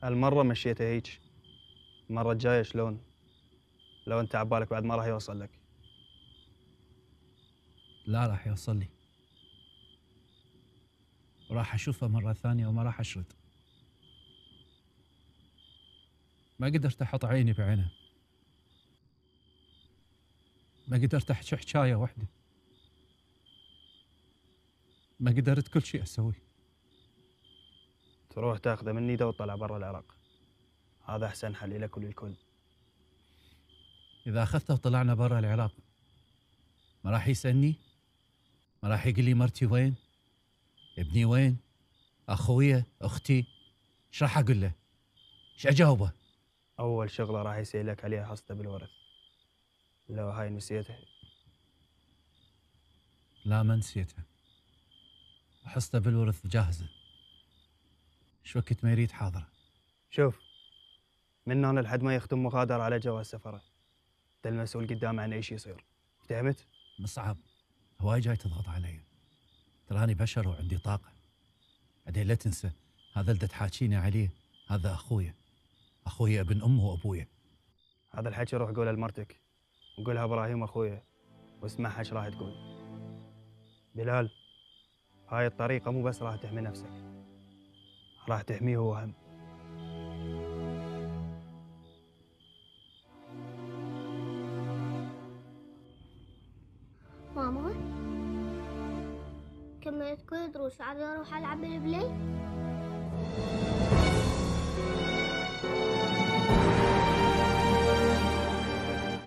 هالمرة مشيته هيج. المرة الجاية شلون؟ لو انت عبالك بعد ما راح يوصل لك. لا راح يوصل لي، وراح أشوفه مرة ثانية وما راح أشرد. ما قدرت أحط عيني بعينه، ما قدرت أحكي حكاية واحدة، ما قدرت كل شيء أسويه. تروح تاخذه مني ده وتطلع برا العراق، هذا أحسن حل لك وللكل. إذا أخذته وطلعنا برا العراق ما راح يسألني؟ ما راح يقول لي مرتي وين؟ ابني وين؟ أخويا؟ أختي؟ إيش راح أقول له؟ إيش أجاوبه؟ أول شغلة راح يسألك عليها حصته بالورث، لو هاي نسيتها. لا ما نسيتها، حصته بالورث جاهزة، إيش وقت ما يريد حاضرة. شوف، من هنا لحد ما يختم مغادرة على جواز سفره، انت المسؤول قدام عن ايش يصير، فهمت؟ مصعب، هواي جاي تضغط علي، تراني بشر وعندي طاقة. بعدين لا تنسى هذا اللي تحاكيني عليه هذا أخويا ابن أمه وأبويا. هذا الحكي روح قوله لمرتك، وقولها ابراهيم اخويا، واسمعها ايش راح تقول. بلال، هاي الطريقة مو بس راح تحمي نفسك، راح تحميه هو هم. ماما، كملت كل دروس عاد اروح العب بالبلاي.